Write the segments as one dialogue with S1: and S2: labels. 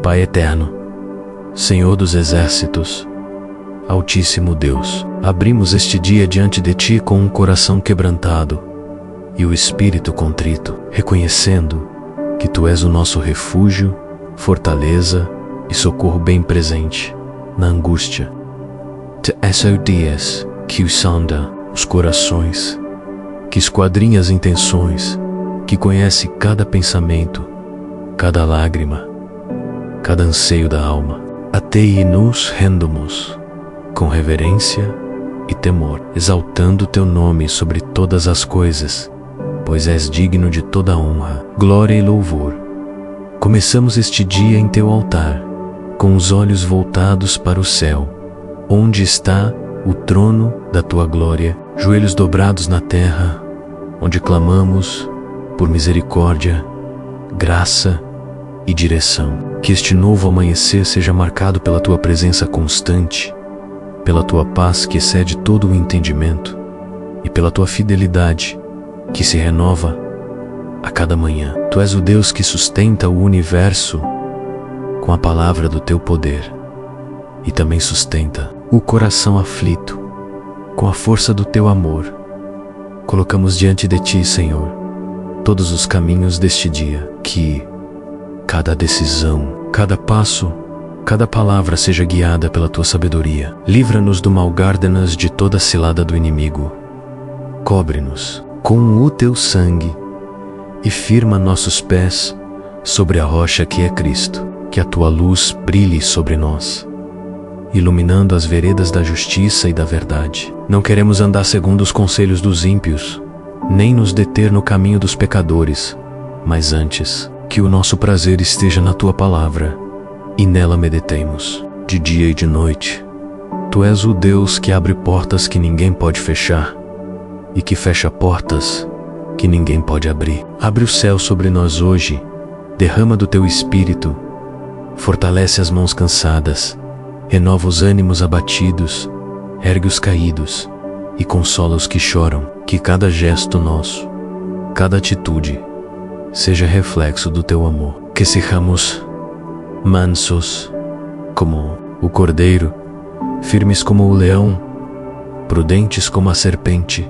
S1: Pai eterno, Senhor dos exércitos, Altíssimo Deus, abrimos este dia diante de Ti com um coração quebrantado e o espírito contrito, reconhecendo que Tu és o nosso refúgio, fortaleza e socorro bem presente na angústia. Te odias que sonda os corações, que esquadrinha as intenções, que conhece cada pensamento, cada lágrima, cada anseio da alma. A Ti nos rendemos com reverência e temor, exaltando Teu nome sobre todas as coisas, pois és digno de toda honra, glória e louvor. Começamos este dia em Teu altar, com os olhos voltados para o céu, onde está o trono da Tua glória, joelhos dobrados na terra, onde clamamos por misericórdia, graça e direção. Que este novo amanhecer seja marcado pela Tua presença constante, pela Tua paz que excede todo o entendimento e pela Tua fidelidade que se renova a cada manhã. Tu és o Deus que sustenta o universo com a palavra do Teu poder e também sustenta o coração aflito com a força do Teu amor. Colocamos diante de Ti, Senhor, todos os caminhos deste dia, que cada decisão, cada passo, cada palavra seja guiada pela Tua sabedoria. Livra-nos do mal, guarda-nos de toda cilada do inimigo. Cobre-nos com o Teu sangue e firma nossos pés sobre a rocha que é Cristo. Que a Tua luz brilhe sobre nós, iluminando as veredas da justiça e da verdade. Não queremos andar segundo os conselhos dos ímpios, nem nos deter no caminho dos pecadores, mas antes, que o nosso prazer esteja na Tua palavra, e nela meditemos, de dia e de noite. Tu és o Deus que abre portas que ninguém pode fechar, e que fecha portas que ninguém pode abrir. Abre o céu sobre nós hoje, derrama do Teu Espírito, fortalece as mãos cansadas, renova os ânimos abatidos, ergue os caídos e consola os que choram. Que cada gesto nosso, cada atitude, seja reflexo do Teu amor. Que sejamos mansos como o cordeiro, firmes como o leão, prudentes como a serpente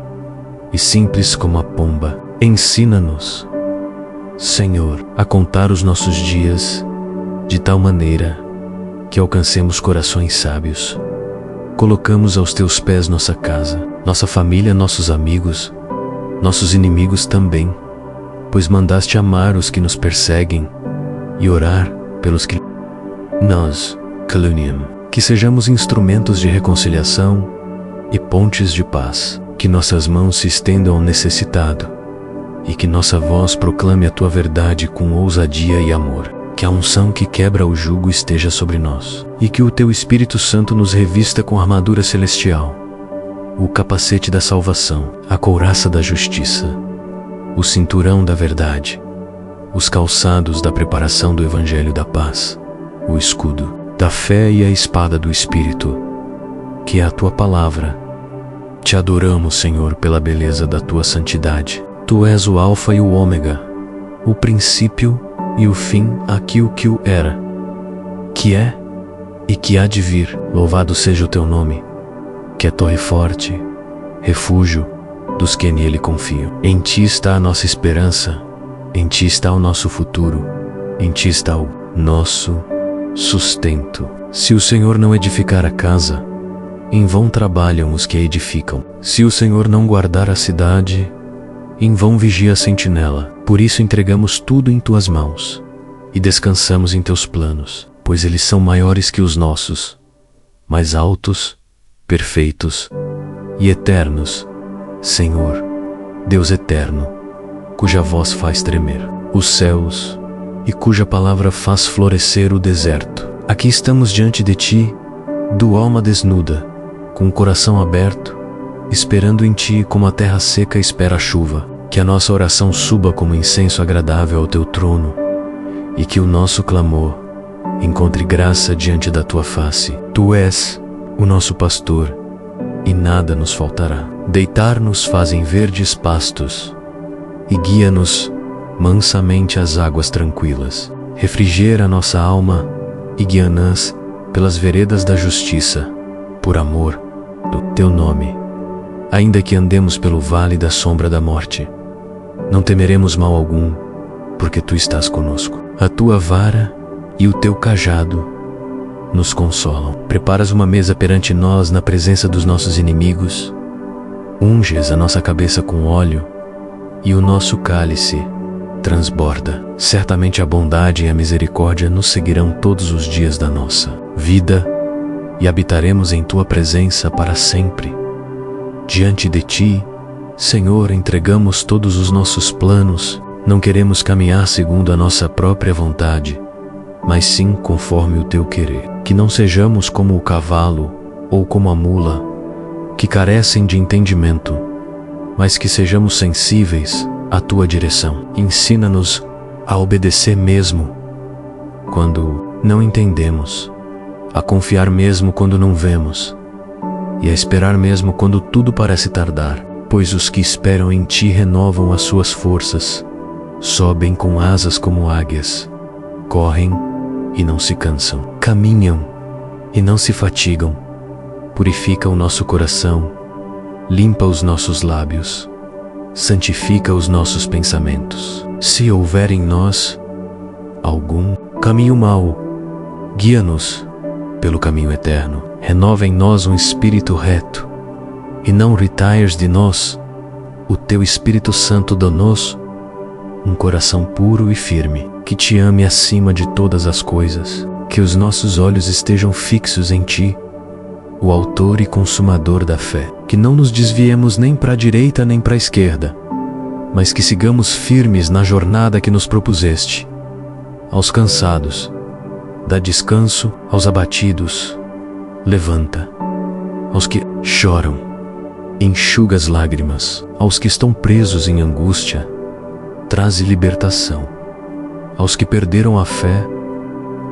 S1: e simples como a pomba. Ensina-nos, Senhor, a contar os nossos dias de tal maneira que alcancemos corações sábios. Colocamos aos Teus pés nossa casa, nossa família, nossos amigos, nossos inimigos também, pois mandaste amar os que nos perseguem e orar pelos que nos caluniam. Que sejamos instrumentos de reconciliação e pontes de paz. Que nossas mãos se estendam ao necessitado e que nossa voz proclame a Tua verdade com ousadia e amor. Que a unção que quebra o jugo esteja sobre nós e que o Teu Espírito Santo nos revista com a armadura celestial, o capacete da salvação, a couraça da justiça, o cinturão da verdade, os calçados da preparação do Evangelho da paz, o escudo da fé e a espada do Espírito, que é a Tua palavra. Te adoramos, Senhor, pela beleza da Tua santidade. Tu és o Alfa e o Ômega, o princípio e o fim, aquilo que o era, que é e que há de vir. Louvado seja o Teu nome, que é torre forte, refúgio dos que nele confiam. Em Ti está a nossa esperança, em Ti está o nosso futuro, em Ti está o nosso sustento. Se o Senhor não edificar a casa, em vão trabalham os que a edificam. Se o Senhor não guardar a cidade, em vão vigia a sentinela. Por isso entregamos tudo em Tuas mãos e descansamos em Teus planos, pois eles são maiores que os nossos, mais altos, perfeitos e eternos. Senhor, Deus eterno, cuja voz faz tremer os céus e cuja palavra faz florescer o deserto. Aqui estamos diante de Ti, do alma desnuda, com o coração aberto, esperando em Ti como a terra seca espera a chuva. Que a nossa oração suba como incenso agradável ao Teu trono e que o nosso clamor encontre graça diante da Tua face. Tu és o nosso pastor e nada nos faltará. Deitar-nos faz em verdes pastos e guia-nos mansamente às águas tranquilas. Refrigera nossa alma e guia-nos pelas veredas da justiça, por amor do teu nome. Ainda que andemos pelo vale da sombra da morte, não temeremos mal algum, porque tu estás conosco. A tua vara e o teu cajado nos consolam. Preparas uma mesa perante nós na presença dos nossos inimigos, unges a nossa cabeça com óleo, e o nosso cálice transborda. Certamente a bondade e a misericórdia nos seguirão todos os dias da nossa vida, e habitaremos em tua presença para sempre. Diante de ti, Senhor, entregamos todos os nossos planos. Não queremos caminhar segundo a nossa própria vontade, mas sim conforme o teu querer. Que não sejamos como o cavalo ou como a mula, que carecem de entendimento, mas que sejamos sensíveis à tua direção. Ensina-nos a obedecer mesmo quando não entendemos, a confiar mesmo quando não vemos, e a esperar mesmo quando tudo parece tardar, pois os que esperam em ti renovam as suas forças, sobem com asas como águias, correm e não se cansam, caminham e não se fatigam. Purifica o nosso coração, limpa os nossos lábios, santifica os nossos pensamentos. Se houver em nós algum caminho mau, guia-nos pelo caminho eterno. Renova em nós um espírito reto, e não retires de nós o teu Espírito Santo. Dá-nos um coração puro e firme, que te ame acima de todas as coisas. Que os nossos olhos estejam fixos em ti, o autor e consumador da fé. Que não nos desviemos nem para a direita nem para a esquerda, mas que sigamos firmes na jornada que nos propuseste. Aos cansados, dá descanso; aos abatidos, levanta. Aos que choram, enxuga as lágrimas. Aos que estão presos em angústia, traze libertação. Aos que perderam a fé,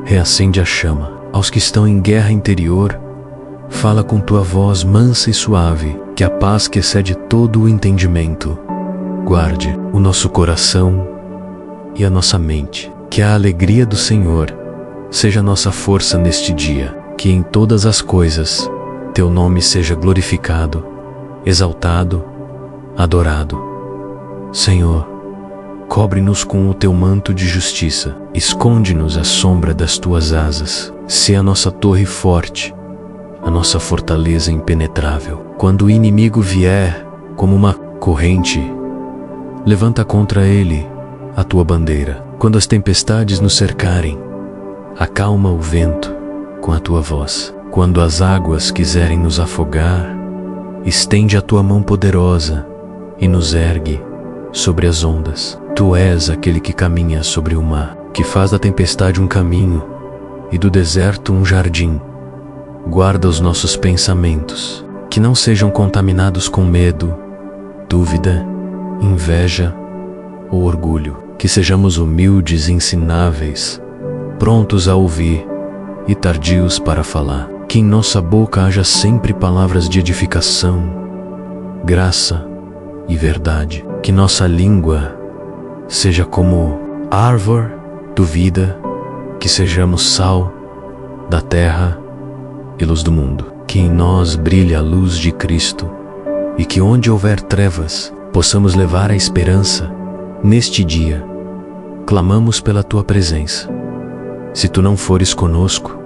S1: reacende a chama. Aos que estão em guerra interior, fala com tua voz mansa e suave. Que a paz que excede todo o entendimento guarde o nosso coração e a nossa mente. Que a alegria do Senhor seja nossa força neste dia. Que em todas as coisas teu nome seja glorificado, exaltado, adorado. Senhor, cobre-nos com o teu manto de justiça, esconde-nos à sombra das tuas asas. Sê a nossa torre forte, a nossa fortaleza impenetrável. Quando o inimigo vier como uma corrente, levanta contra ele a tua bandeira. Quando as tempestades nos cercarem, acalma o vento com a tua voz. Quando as águas quiserem nos afogar, estende a tua mão poderosa e nos ergue sobre as ondas. Tu és aquele que caminha sobre o mar, que faz da tempestade um caminho e do deserto um jardim. Guarda os nossos pensamentos, que não sejam contaminados com medo, dúvida, inveja ou orgulho. Que sejamos humildes e ensináveis, prontos a ouvir e tardios para falar. Que em nossa boca haja sempre palavras de edificação, graça e verdade. Que nossa língua seja como árvore do vida, que sejamos sal da terra e luz do mundo. Que em nós brilhe a luz de Cristo, e que onde houver trevas, possamos levar a esperança. Neste dia, clamamos pela tua presença. Se tu não fores conosco,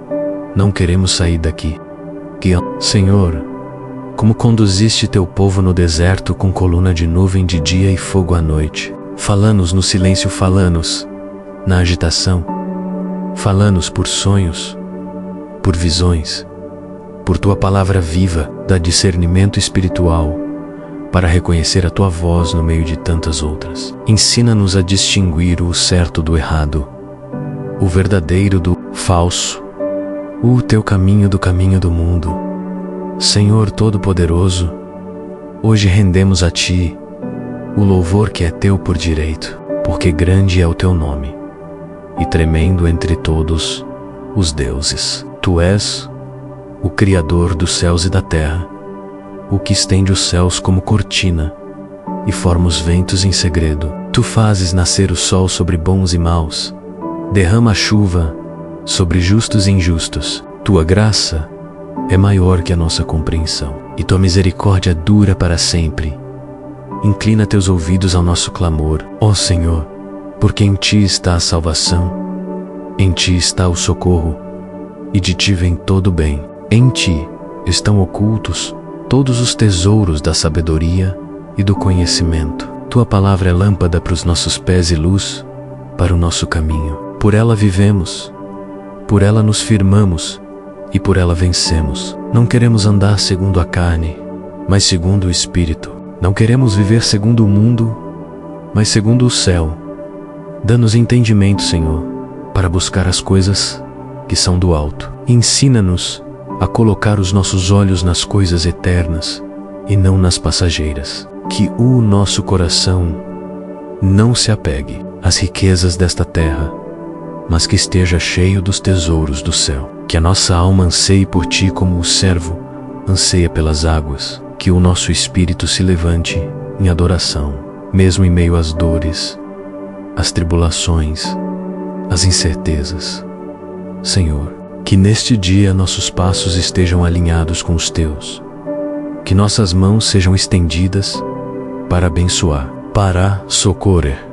S1: não queremos sair daqui. Que, Senhor, como conduziste teu povo no deserto com coluna de nuvem de dia e fogo à noite, fala-nos no silêncio, fala-nos na agitação, fala-nos por sonhos, por visões, por tua palavra viva, dá discernimento espiritual para reconhecer a tua voz no meio de tantas outras. Ensina-nos a distinguir o certo do errado, o verdadeiro do falso, o teu caminho do caminho do mundo. Senhor Todo-Poderoso, hoje rendemos a ti o louvor que é teu por direito, porque grande é o teu nome e tremendo entre todos os deuses. Tu és o Criador dos céus e da terra, o que estende os céus como cortina e forma os ventos em segredo. Tu fazes nascer o sol sobre bons e maus, derrama a chuva sobre justos e injustos. Tua graça é maior que a nossa compreensão, e tua misericórdia dura para sempre. Inclina teus ouvidos ao nosso clamor, ó Senhor, porque em ti está a salvação, em ti está o socorro, e de ti vem todo o bem. Em ti estão ocultos todos os tesouros da sabedoria e do conhecimento. Tua palavra é lâmpada para os nossos pés e luz para o nosso caminho. Por ela vivemos, por ela nos firmamos e por ela vencemos. Não queremos andar segundo a carne, mas segundo o Espírito. Não queremos viver segundo o mundo, mas segundo o céu. Dá-nos entendimento, Senhor, para buscar as coisas que são do alto. Ensina-nos a colocar os nossos olhos nas coisas eternas e não nas passageiras. Que o nosso coração não se apegue às riquezas desta terra, mas que esteja cheio dos tesouros do céu. Que a nossa alma anseie por ti como o servo anseia pelas águas. Que o nosso espírito se levante em adoração, mesmo em meio às dores, às tribulações, às incertezas. Senhor, que neste dia nossos passos estejam alinhados com os teus. Que nossas mãos sejam estendidas para abençoar, para socorrer,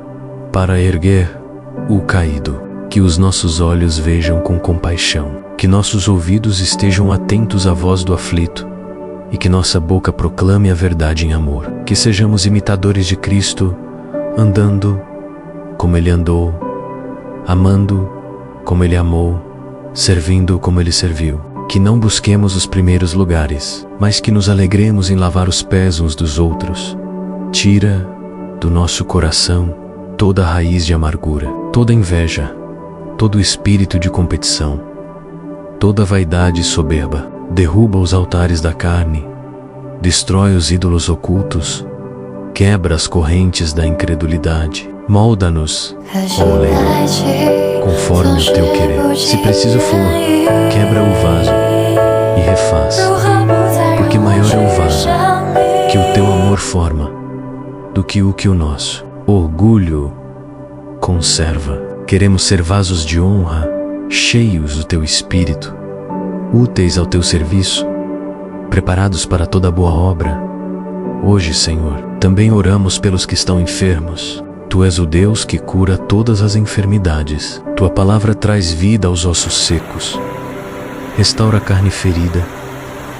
S1: para erguer o caído. Que os nossos olhos vejam com compaixão. Que nossos ouvidos estejam atentos à voz do aflito. E que nossa boca proclame a verdade em amor. Que sejamos imitadores de Cristo, andando como Ele andou, amando como Ele amou, servindo como Ele serviu. Que não busquemos os primeiros lugares, mas que nos alegremos em lavar os pés uns dos outros. Tira do nosso coração toda a raiz de amargura, toda inveja, todo espírito de competição, toda vaidade e soberba. Derruba os altares da carne, destrói os ídolos ocultos, quebra as correntes da incredulidade. Molda-nos, ó oleiro, conforme o teu querer. Se preciso for, quebra o vaso e refaz, porque maior é o vaso que o teu amor forma do que o nosso orgulho conserva. Queremos ser vasos de honra, cheios do teu espírito, úteis ao teu serviço, preparados para toda boa obra. Hoje, Senhor, também oramos pelos que estão enfermos. Tu és o Deus que cura todas as enfermidades. Tua palavra traz vida aos ossos secos, restaura a carne ferida,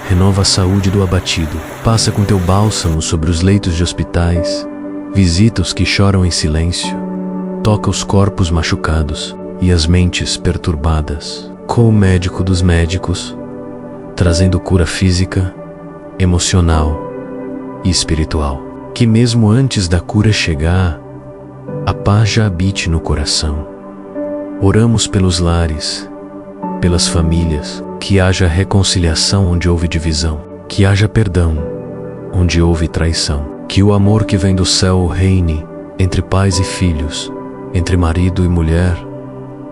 S1: renova a saúde do abatido. Passa com teu bálsamo sobre os leitos de hospitais, visita os que choram em silêncio, toca os corpos machucados e as mentes perturbadas. Com o médico dos médicos, trazendo cura física, emocional e espiritual. Que mesmo antes da cura chegar, a paz já habite no coração. Oramos pelos lares, pelas famílias, que haja reconciliação onde houve divisão, que haja perdão onde houve traição, que o amor que vem do céu reine entre pais e filhos, entre marido e mulher,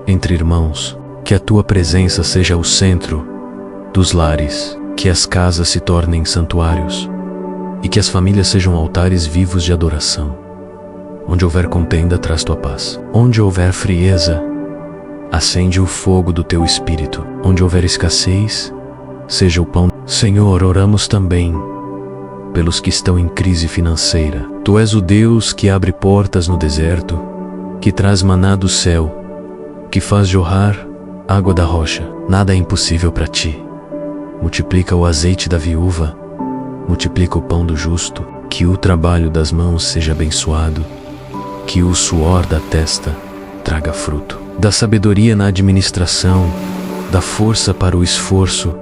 S1: entre irmãos. Que a tua presença seja o centro dos lares, que as casas se tornem santuários e que as famílias sejam altares vivos de adoração. Onde houver contenda, traz tua paz. Onde houver frieza, acende o fogo do teu espírito. Onde houver escassez, seja o pão. Senhor, oramos também pelos que estão em crise financeira. Tu és o Deus que abre portas no deserto, que traz maná do céu, que faz jorrar água da rocha. Nada é impossível para ti. Multiplica o azeite da viúva, multiplica o pão do justo. Que o trabalho das mãos seja abençoado, que o suor da testa traga fruto. Dá sabedoria na administração, dá força para o esforço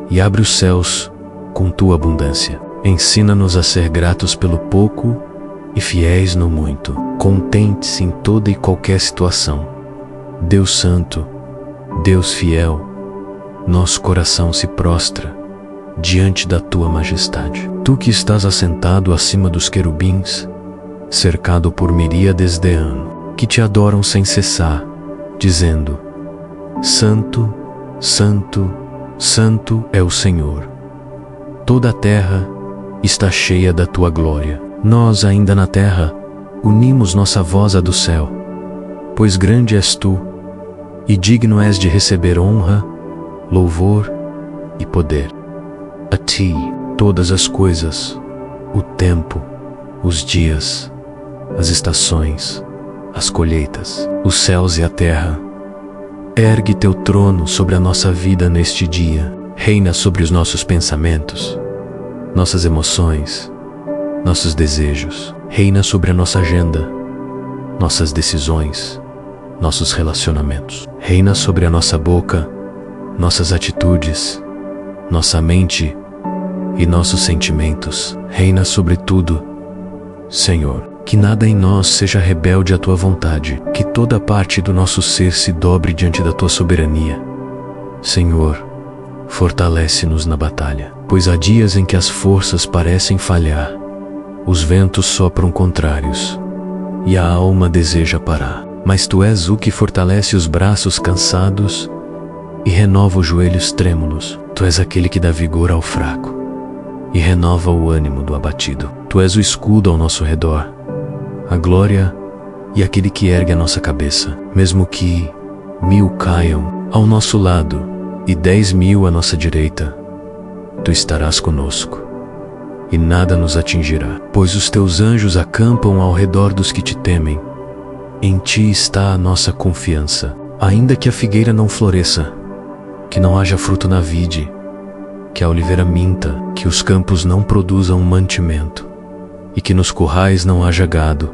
S1: e abre os céus com tua abundância. Ensina-nos a ser gratos pelo pouco e fiéis no muito. Contente-se em toda e qualquer situação. Deus Santo, Deus fiel, nosso coração se prostra diante da tua majestade. Tu que estás assentado acima dos querubins, cercado por miríades de anjos, que te adoram sem cessar, dizendo: Santo, Santo, Santo é o Senhor. Toda a terra está cheia da tua glória. Nós, ainda na terra, unimos nossa voz à do céu, pois grande és tu, e digno és de receber honra, louvor e poder. A ti todas as coisas, o tempo, os dias, as estações, as colheitas, os céus e a terra. Ergue teu trono sobre a nossa vida neste dia. Reina sobre os nossos pensamentos, nossas emoções, nossos desejos. Reina sobre a nossa agenda, nossas decisões, nossos relacionamentos. Reina sobre a nossa boca, nossas atitudes, nossa mente e nossos sentimentos. Reina sobre tudo, Senhor. Que nada em nós seja rebelde à tua vontade, que toda parte do nosso ser se dobre diante da tua soberania. Senhor, fortalece-nos na batalha, pois há dias em que as forças parecem falhar, os ventos sopram contrários e a alma deseja parar. Mas tu és o que fortalece os braços cansados e renova os joelhos trêmulos. Tu és aquele que dá vigor ao fraco e renova o ânimo do abatido. Tu és o escudo ao nosso redor, a glória e aquele que ergue a nossa cabeça. Mesmo que 1000 caiam ao nosso lado e 10.000 à nossa direita, tu estarás conosco e nada nos atingirá, pois os teus anjos acampam ao redor dos que te temem. Em ti está a nossa confiança. Ainda que a figueira não floresça, que não haja fruto na vide, que a oliveira minta, que os campos não produzam mantimento e que nos currais não haja gado,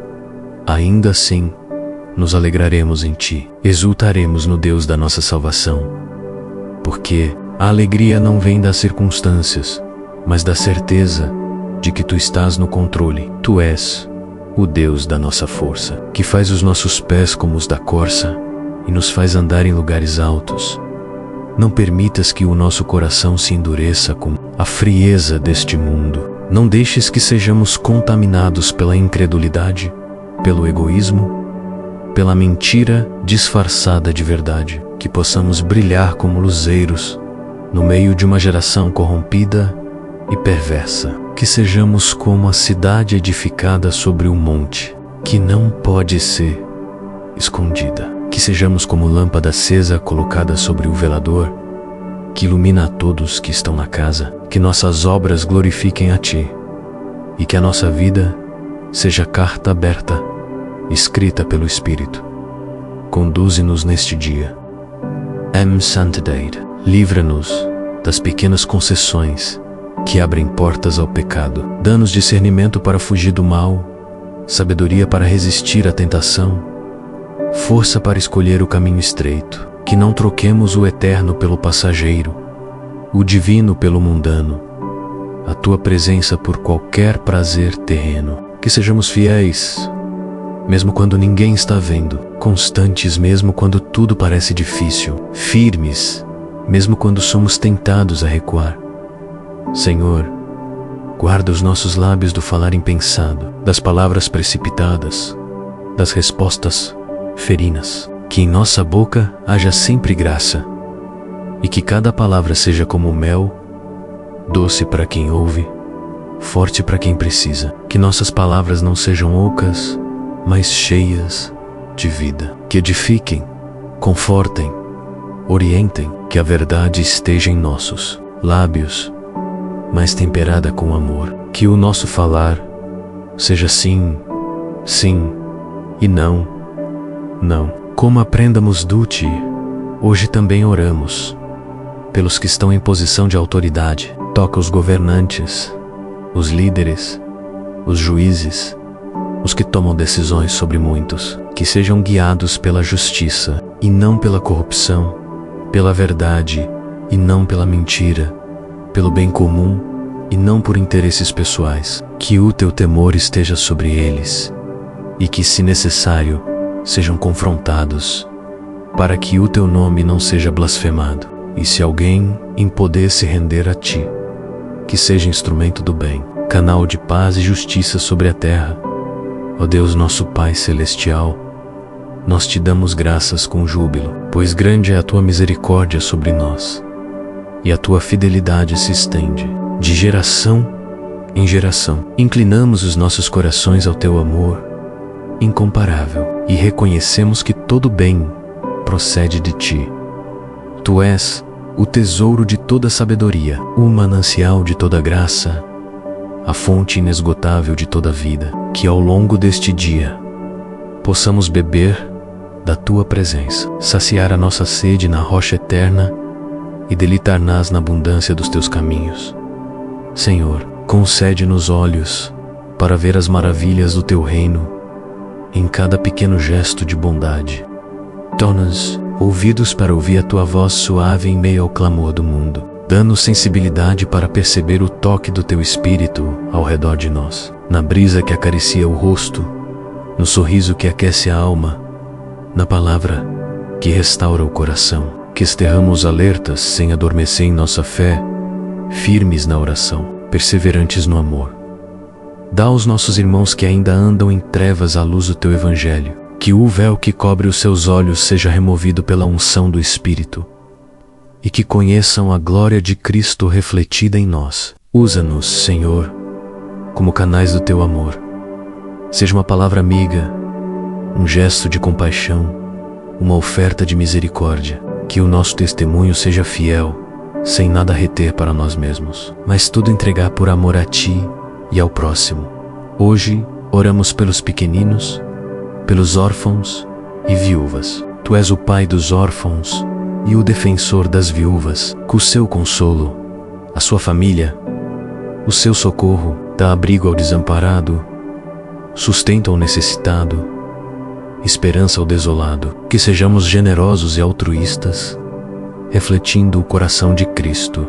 S1: ainda assim nos alegraremos em ti, exultaremos no Deus da nossa salvação, porque a alegria não vem das circunstâncias, mas da certeza de que tu estás no controle. Tu és o Deus da nossa força, que faz os nossos pés como os da corça e nos faz andar em lugares altos. Não permitas que o nosso coração se endureça com a frieza deste mundo. Não deixes que sejamos contaminados pela incredulidade, pelo egoísmo, pela mentira disfarçada de verdade. Que possamos brilhar como luzeiros no meio de uma geração corrompida e perversa. Que sejamos como a cidade edificada sobre um monte, que não pode ser escondida. Que sejamos como lâmpada acesa colocada sobre o velador, que ilumina a todos que estão na casa. Que nossas obras glorifiquem a ti, e que a nossa vida seja carta aberta, escrita pelo Espírito. Conduze-nos neste dia. Santidade. Livra-nos das pequenas concessões que abrem portas ao pecado. Dá-nos discernimento para fugir do mal, sabedoria para resistir à tentação, força para escolher o caminho estreito. Que não troquemos o eterno pelo passageiro, o divino pelo mundano, a tua presença por qualquer prazer terreno. Que sejamos fiéis, mesmo quando ninguém está vendo, constantes mesmo quando tudo parece difícil, firmes, mesmo quando somos tentados a recuar. Senhor, guarda os nossos lábios do falar impensado, das palavras precipitadas, das respostas ferinas. Que em nossa boca haja sempre graça, e que cada palavra seja como mel, doce para quem ouve, forte para quem precisa. Que nossas palavras não sejam ocas, mas cheias de vida. Que edifiquem, confortem, orientem. Que a verdade esteja em nossos lábios, mas temperada com amor. Que o nosso falar seja sim, sim, e não, não. Como aprendamos do-te, hoje também oramos pelos que estão em posição de autoridade. Toca os governantes, os líderes, os juízes, os que tomam decisões sobre muitos. Que sejam guiados pela justiça e não pela corrupção, pela verdade e não pela mentira, pelo bem comum e não por interesses pessoais. Que o teu temor esteja sobre eles e que, se necessário, sejam confrontados, para que o teu nome não seja blasfemado. E se alguém em poder se render a ti, que seja instrumento do bem, canal de paz e justiça sobre a terra. Ó Deus nosso Pai Celestial, nós te damos graças com júbilo, pois grande é a tua misericórdia sobre nós, e a tua fidelidade se estende de geração em geração. Inclinamos os nossos corações ao teu amor incomparável, e reconhecemos que todo bem procede de ti. Tu és o tesouro de toda sabedoria, o manancial de toda graça, a fonte inesgotável de toda vida. Que ao longo deste dia possamos beber da tua presença, saciar a nossa sede na rocha eterna e deleitar-nos na abundância dos teus caminhos. Senhor, concede-nos olhos para ver as maravilhas do teu reino em cada pequeno gesto de bondade. Dá-nos ouvidos para ouvir a tua voz suave em meio ao clamor do mundo. Dá-nos sensibilidade para perceber o toque do teu espírito ao redor de nós, na brisa que acaricia o rosto, no sorriso que aquece a alma, na palavra que restaura o coração. Que estejamos alertas sem adormecer em nossa fé, firmes na oração, perseverantes no amor. Dá aos nossos irmãos que ainda andam em trevas a luz do teu evangelho. Que o véu que cobre os seus olhos seja removido pela unção do Espírito e que conheçam a glória de Cristo refletida em nós. Usa-nos, Senhor, como canais do teu amor. Seja uma palavra amiga, um gesto de compaixão, uma oferta de misericórdia. Que o nosso testemunho seja fiel, sem nada reter para nós mesmos, mas tudo entregar por amor a ti e ao próximo. Hoje oramos pelos pequeninos, pelos órfãos e viúvas. Tu és o pai dos órfãos e o defensor das viúvas. Com o seu consolo, a sua família, o seu socorro, dá abrigo ao desamparado, sustenta ao necessitado, esperança ao desolado. Que sejamos generosos e altruístas, refletindo o coração de Cristo,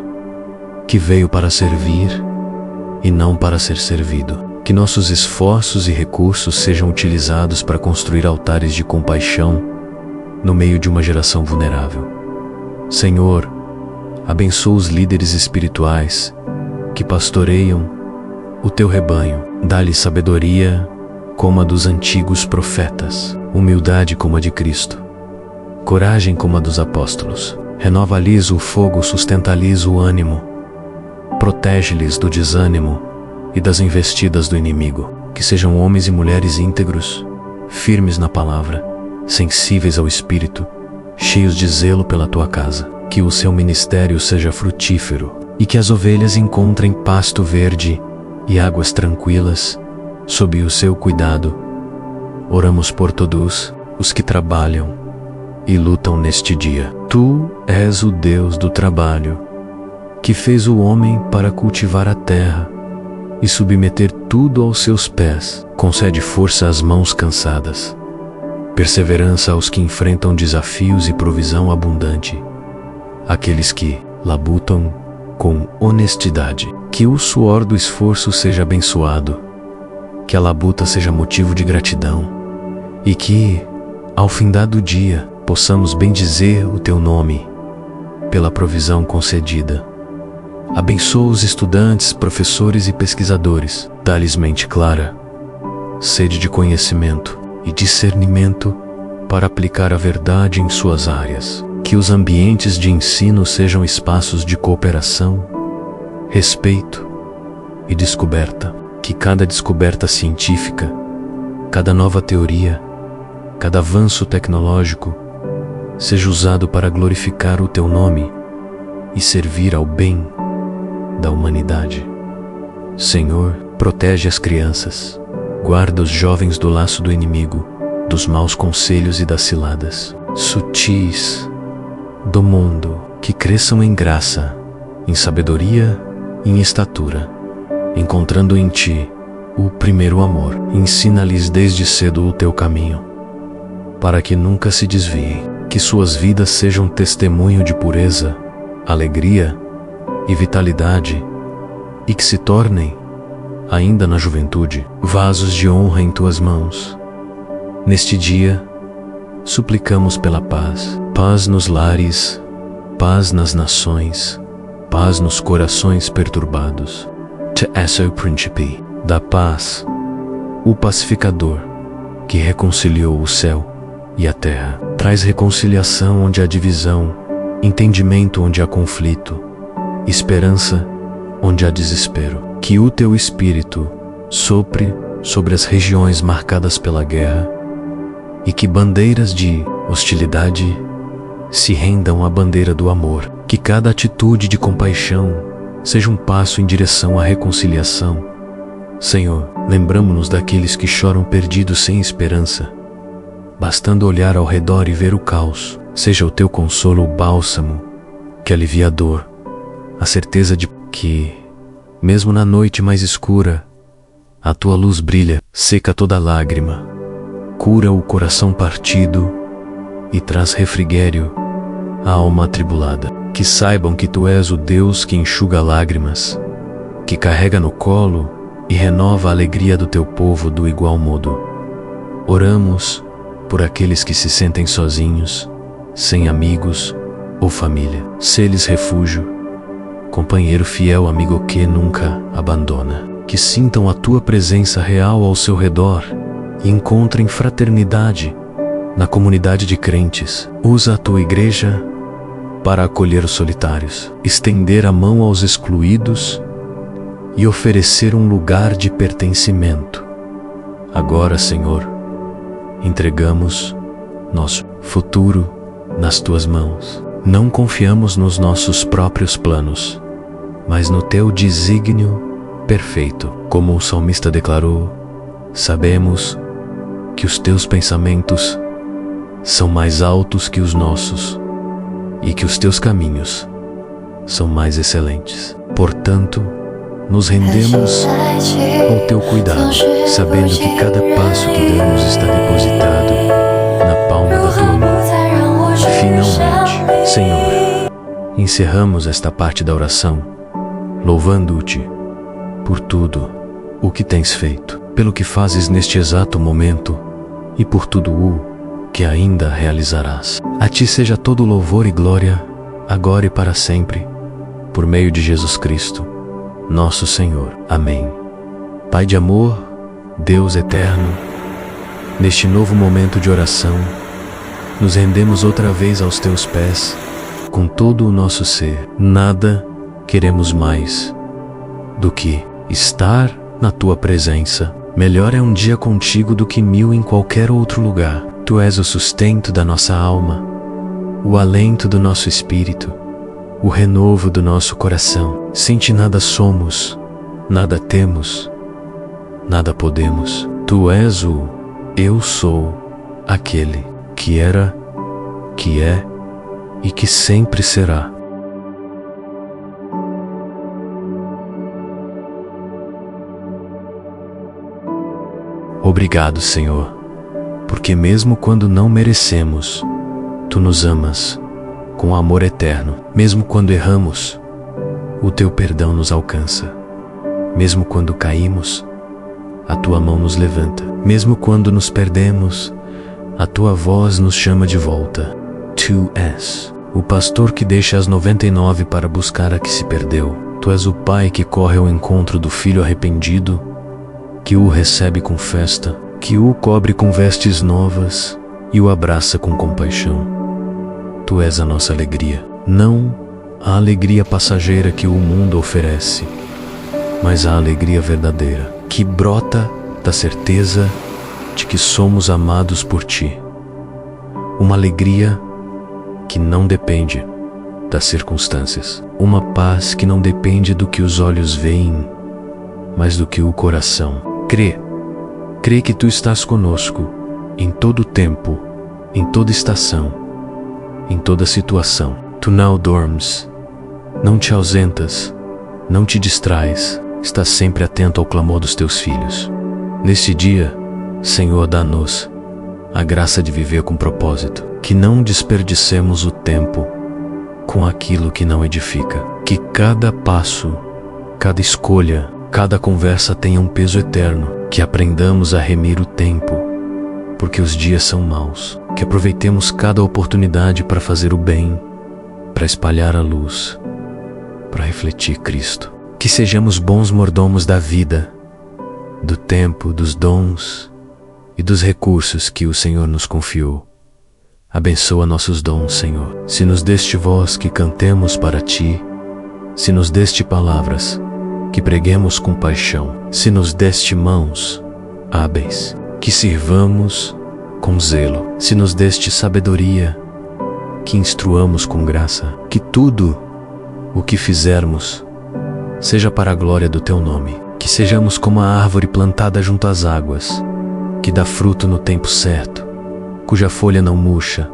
S1: que veio para servir e não para ser servido. Que nossos esforços e recursos sejam utilizados para construir altares de compaixão no meio de uma geração vulnerável. Senhor, abençoa os líderes espirituais que pastoreiam o teu rebanho. Dá-lhes sabedoria como a dos antigos profetas, humildade como a de Cristo, coragem como a dos apóstolos. Renova-lhes o fogo, sustenta-lhes o ânimo, protege-lhes do desânimo e das investidas do inimigo. Que sejam homens e mulheres íntegros, firmes na palavra, sensíveis ao Espírito, cheios de zelo pela tua casa. Que o seu ministério seja frutífero e que as ovelhas encontrem pasto verde e águas tranquilas sob o seu cuidado. Oramos por todos os que trabalham e lutam neste dia. Tu és o Deus do trabalho, que fez o homem para cultivar a terra e submeter tudo aos seus pés. Concede força às mãos cansadas, perseverança aos que enfrentam desafios e provisão abundante àqueles que labutam com honestidade. Que o suor do esforço seja abençoado, que a labuta seja motivo de gratidão e que, ao findar do dia, possamos bendizer o teu nome pela provisão concedida. Abençoa os estudantes, professores e pesquisadores. Dá-lhes mente clara, sede de conhecimento e discernimento para aplicar a verdade em suas áreas. Que os ambientes de ensino sejam espaços de cooperação, respeito e descoberta. Que cada descoberta científica, cada nova teoria, cada avanço tecnológico seja usado para glorificar o teu nome e servir ao bem da humanidade. Senhor, protege as crianças, guarda os jovens do laço do inimigo, dos maus conselhos e das ciladas sutis do mundo. Que cresçam em graça, em sabedoria e em estatura, encontrando em ti o primeiro amor. Ensina-lhes desde cedo o teu caminho, para que nunca se desviem. Que suas vidas sejam testemunho de pureza, alegria e vitalidade, e que se tornem, ainda na juventude, vasos de honra em tuas mãos. Neste dia, suplicamos pela paz. Paz nos lares, paz nas nações, paz nos corações perturbados. Te és o príncipe da paz, o pacificador, que reconciliou o céu e a terra. Traz reconciliação onde há divisão, entendimento onde há conflito, esperança onde há desespero. Que o teu Espírito sopre sobre as regiões marcadas pela guerra e que bandeiras de hostilidade se rendam à bandeira do amor. Que cada atitude de compaixão seja um passo em direção à reconciliação. Senhor, lembramo-nos daqueles que choram perdidos sem esperança. Bastando olhar ao redor e ver o caos, seja o teu consolo o bálsamo que alivia a dor, a certeza de que, mesmo na noite mais escura, a tua luz brilha, seca toda lágrima, cura o coração partido e traz refrigério à alma atribulada. Que saibam que tu és o Deus que enxuga lágrimas, que carrega no colo e renova a alegria do teu povo do igual modo. Oramos por aqueles que se sentem sozinhos, sem amigos ou família. Sê-lhes refúgio, companheiro fiel, amigo que nunca abandona. Que sintam a tua presença real ao seu redor e encontrem fraternidade na comunidade de crentes. Usa a tua igreja para acolher os solitários, estender a mão aos excluídos e oferecer um lugar de pertencimento. Agora, Senhor, entregamos nosso futuro nas tuas mãos. Não confiamos nos nossos próprios planos, mas no teu desígnio perfeito. Como o salmista declarou, sabemos que os teus pensamentos são mais altos que os nossos e que os teus caminhos são mais excelentes. Portanto, nos rendemos ao teu cuidado, sabendo que cada passo que damos está depositado na palma da tua mão. Finalmente, Senhor, encerramos esta parte da oração, louvando-te por tudo o que tens feito, pelo que fazes neste exato momento e por tudo o que ainda realizarás. A ti seja todo louvor e glória, agora e para sempre, por meio de Jesus Cristo, nosso Senhor. Amém. Pai de amor, Deus eterno, neste novo momento de oração, nos rendemos outra vez aos teus pés, com todo o nosso ser. Nada queremos mais do que estar na tua presença. Melhor é um dia contigo do que 1000 em qualquer outro lugar. Tu és o sustento da nossa alma, o alento do nosso espírito, o renovo do nosso coração. Sem ti nada somos, nada temos, nada podemos. Tu és o eu sou, aquele que era, que é e que sempre será. Obrigado, Senhor, porque mesmo quando não merecemos, tu nos amas com amor eterno. Mesmo quando erramos, o teu perdão nos alcança. Mesmo quando caímos, a tua mão nos levanta. Mesmo quando nos perdemos, a tua voz nos chama de volta. Tu és o pastor que deixa as 99 para buscar a que se perdeu. Tu és o pai que corre ao encontro do filho arrependido, que o recebe com festa, que o cobre com vestes novas e o abraça com compaixão. Tu és a nossa alegria, não a alegria passageira que o mundo oferece, mas a alegria verdadeira, que brota da certeza de que somos amados por ti. Uma alegria que não depende das circunstâncias. Uma paz que não depende do que os olhos veem, mas do que o coração crê. Crê que tu estás conosco em todo tempo, em toda estação, em toda situação. Tu não dormes, não te ausentas, não te distrais, estás sempre atento ao clamor dos teus filhos. Neste dia, Senhor, dá-nos a graça de viver com propósito, que não desperdicemos o tempo com aquilo que não edifica, que cada passo, cada escolha, cada conversa tenha um peso eterno, que aprendamos a remir o tempo, porque os dias são maus, que aproveitemos cada oportunidade para fazer o bem, para espalhar a luz, para refletir Cristo, que sejamos bons mordomos da vida, do tempo, dos dons e dos recursos que o Senhor nos confiou. Abençoa nossos dons, Senhor. Se nos deste voz, que cantemos para ti. Se nos deste palavras, que preguemos com paixão. Se nos deste mãos hábeis, que sirvamos com zelo. Se nos deste sabedoria, que instruamos com graça, que tudo o que fizermos seja para a glória do Teu nome, que sejamos como a árvore plantada junto às águas, que dá fruto no tempo certo, cuja folha não murcha,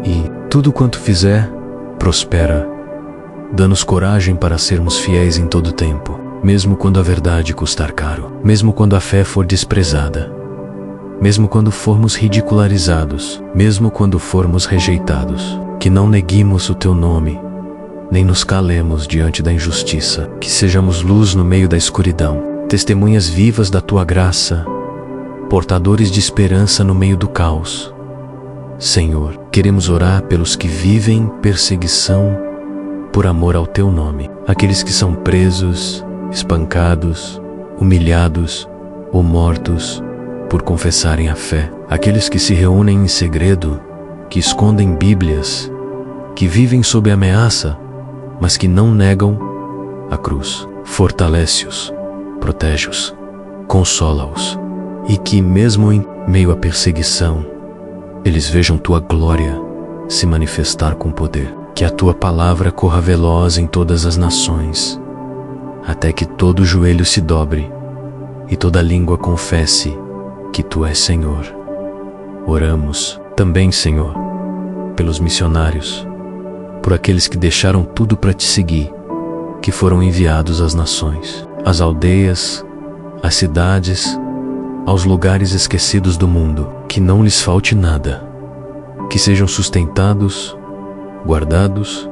S1: e tudo quanto fizer prospera. Dá-nos coragem para sermos fiéis em todo tempo, mesmo quando a verdade custar caro, mesmo quando a fé for desprezada, mesmo quando formos ridicularizados, mesmo quando formos rejeitados, que não neguemos o Teu nome, nem nos calemos diante da injustiça, que sejamos luz no meio da escuridão, testemunhas vivas da Tua graça, portadores de esperança no meio do caos. Senhor, queremos orar pelos que vivem perseguição por amor ao Teu nome, aqueles que são presos, espancados, humilhados ou mortos por confessarem a fé, aqueles que se reúnem em segredo, que escondem Bíblias, que vivem sob ameaça, mas que não negam a cruz. Fortalece-os, protege-os, consola-os, e que mesmo em meio à perseguição, eles vejam Tua glória se manifestar com poder. Que a Tua palavra corra veloz em todas as nações, até que todo joelho se dobre e toda língua confesse que Tu és Senhor. Oramos também, Senhor, pelos missionários, por aqueles que deixaram tudo para Te seguir, que foram enviados às nações, às aldeias, às cidades, aos lugares esquecidos do mundo. Que não lhes falte nada, que sejam sustentados, guardados,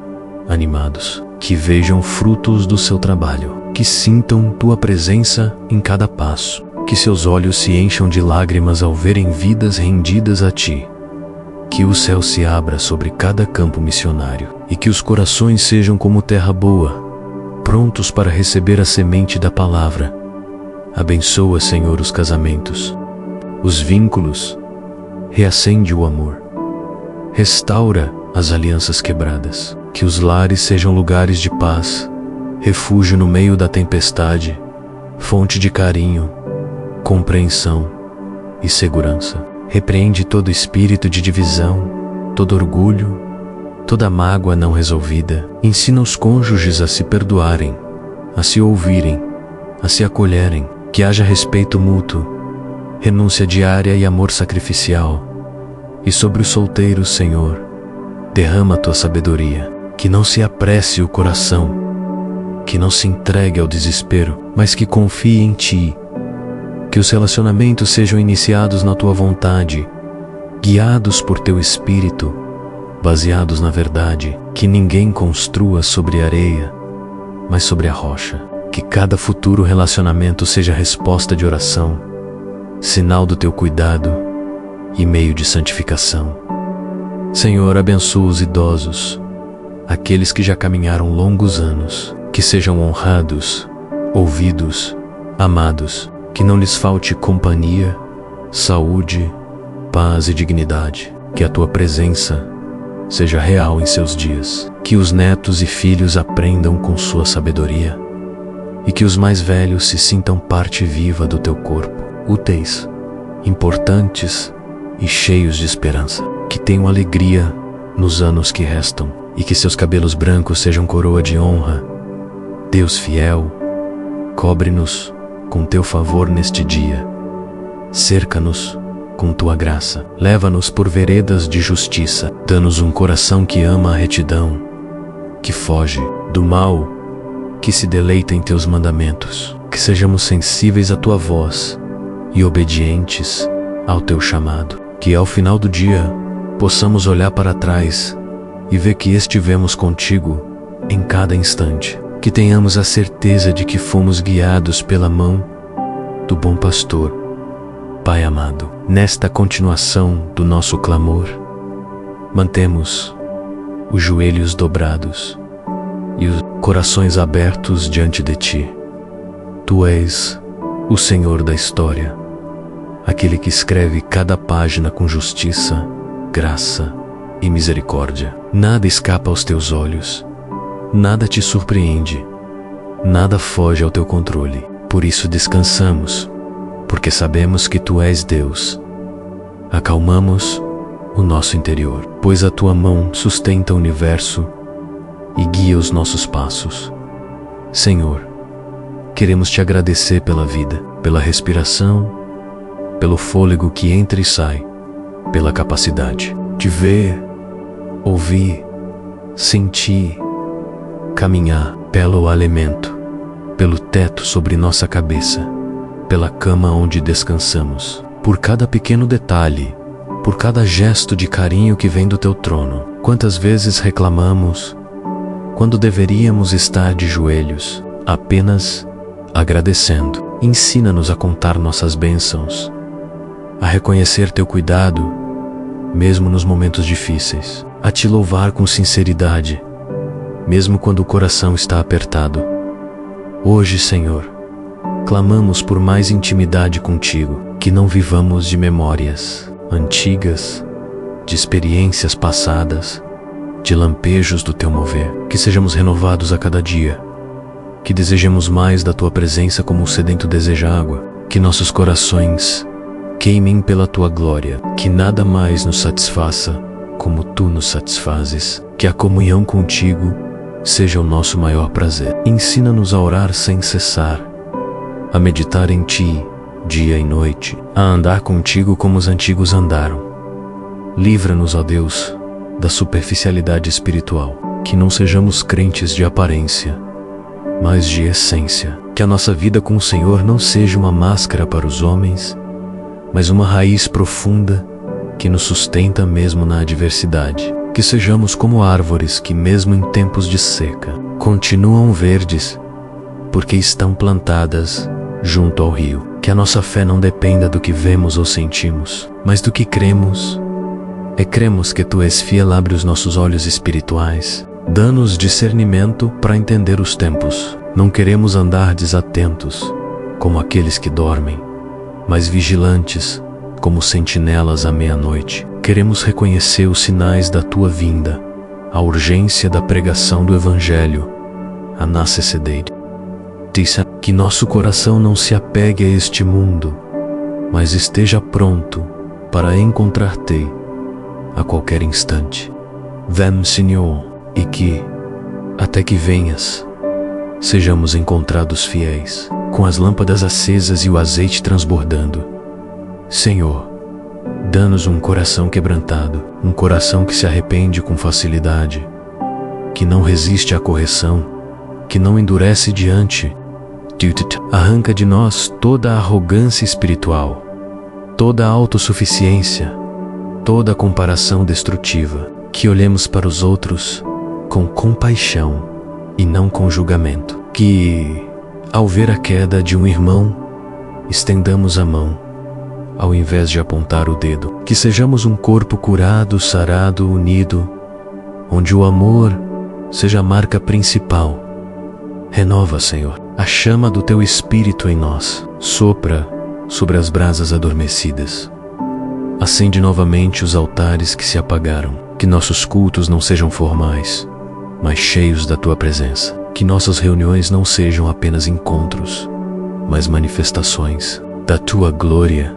S1: animados, que vejam frutos do seu trabalho, que sintam Tua presença em cada passo, que seus olhos se encham de lágrimas ao verem vidas rendidas a Ti, que o céu se abra sobre cada campo missionário e que os corações sejam como terra boa, prontos para receber a semente da palavra. Abençoa, Senhor, os casamentos, os vínculos, reacende o amor, restaura as alianças quebradas, que os lares sejam lugares de paz, refúgio no meio da tempestade, fonte de carinho, compreensão e segurança. Repreende todo espírito de divisão, todo orgulho, toda mágoa não resolvida. Ensina os cônjuges a se perdoarem, a se ouvirem, a se acolherem, que haja respeito mútuo, renúncia diária e amor sacrificial. E sobre os solteiros, Senhor, derrama Tua sabedoria, que não se apresse o coração, que não se entregue ao desespero, mas que confie em Ti. Que os relacionamentos sejam iniciados na Tua vontade, guiados por Teu Espírito, baseados na verdade. Que ninguém construa sobre areia, mas sobre a rocha. Que cada futuro relacionamento seja resposta de oração, sinal do Teu cuidado e meio de santificação. Senhor, abençoa os idosos, aqueles que já caminharam longos anos, que sejam honrados, ouvidos, amados, que não lhes falte companhia, saúde, paz e dignidade. Que a Tua presença seja real em seus dias, que os netos e filhos aprendam com Sua sabedoria e que os mais velhos se sintam parte viva do Teu corpo, úteis, importantes e cheios de esperança. Que tenham alegria nos anos que restam e que seus cabelos brancos sejam coroa de honra. Deus fiel, cobre-nos com Teu favor neste dia. Cerca-nos com Tua graça. Leva-nos por veredas de justiça. Dá-nos um coração que ama a retidão, que foge do mal, que se deleita em Teus mandamentos. Que sejamos sensíveis à Tua voz e obedientes ao Teu chamado. Que ao final do dia possamos olhar para trás e ver que estivemos contigo em cada instante. Que tenhamos a certeza de que fomos guiados pela mão do bom pastor. Pai amado, nesta continuação do nosso clamor, mantemos os joelhos dobrados e os corações abertos diante de Ti. Tu és o Senhor da história, aquele que escreve cada página com justiça, graça e misericórdia. Nada escapa aos Teus olhos, nada te surpreende, nada foge ao Teu controle. Por isso descansamos, porque sabemos que Tu és Deus. Acalmamos o nosso interior, pois a tua mão sustenta o universo e guia os nossos passos. Senhor, queremos te agradecer pela vida, pela respiração, pelo fôlego que entra e sai, pela capacidade de ver, ouvir, sentir, caminhar, pelo alimento, pelo teto sobre nossa cabeça, pela cama onde descansamos, por cada pequeno detalhe, por cada gesto de carinho que vem do teu trono. Quantas vezes reclamamos, quando deveríamos estar de joelhos, apenas agradecendo. Ensina-nos a contar nossas bênçãos, a reconhecer teu cuidado, mesmo nos momentos difíceis, a te louvar com sinceridade, mesmo quando o coração está apertado. Hoje, Senhor, clamamos por mais intimidade contigo, que não vivamos de memórias antigas, de experiências passadas, de lampejos do teu mover, que sejamos renovados a cada dia, que desejemos mais da tua presença como o sedento deseja água, que nossos corações queimem pela tua glória, que nada mais nos satisfaça como tu nos satisfazes, que a comunhão contigo seja o nosso maior prazer. Ensina-nos a orar sem cessar, a meditar em ti dia e noite, a andar contigo como os antigos andaram. Livra-nos, ó Deus, da superficialidade espiritual, que não sejamos crentes de aparência, mas de essência, que a nossa vida com o Senhor não seja uma máscara para os homens, mas uma raiz profunda que nos sustenta mesmo na adversidade. Que sejamos como árvores que, mesmo em tempos de seca, continuam verdes, porque estão plantadas junto ao rio. Que a nossa fé não dependa do que vemos ou sentimos, mas do que cremos. Cremos que tu és fiel, abre os nossos olhos espirituais, dá-nos discernimento para entender os tempos. Não queremos andar desatentos, como aqueles que dormem, mas vigilantes, como sentinelas à meia-noite. Queremos reconhecer os sinais da tua vinda, a urgência da pregação do Evangelho, a necessidade. Disse que nosso coração não se apegue a este mundo, mas esteja pronto para encontrar-te a qualquer instante. Vem, Senhor, e que, até que venhas, sejamos encontrados fiéis, com as lâmpadas acesas e o azeite transbordando. Senhor, dá-nos um coração quebrantado, um coração que se arrepende com facilidade, que não resiste à correção, que não endurece diante. Arranca de nós toda a arrogância espiritual, toda a autossuficiência, toda a comparação destrutiva, que olhemos para os outros com compaixão e não com julgamento. Que, ao ver a queda de um irmão, estendamos a mão, ao invés de apontar o dedo. Que sejamos um corpo curado, sarado, unido, onde o amor seja a marca principal. Renova, Senhor, a chama do teu Espírito em nós. Sopra sobre as brasas adormecidas. Acende novamente os altares que se apagaram. Que nossos cultos não sejam formais, mas cheios da tua presença. Que nossas reuniões não sejam apenas encontros, mas manifestações da tua glória.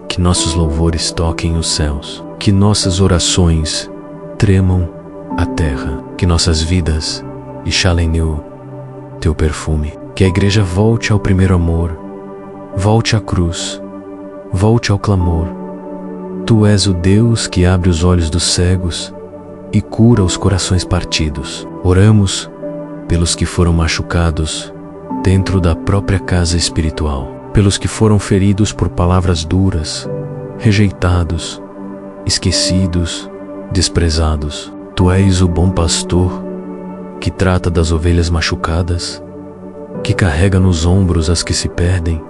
S1: Que nossos louvores toquem os céus. Que nossas orações tremam a terra. Que nossas vidas exhalem teu perfume. Que a igreja volte ao primeiro amor, volte à cruz, volte ao clamor. Tu és o Deus que abre os olhos dos cegos e cura os corações partidos. Oramos pelos que foram machucados dentro da própria casa espiritual, pelos que foram feridos por palavras duras, rejeitados, esquecidos, desprezados. Tu és o bom pastor que trata das ovelhas machucadas, que carrega nos ombros as que se perdem,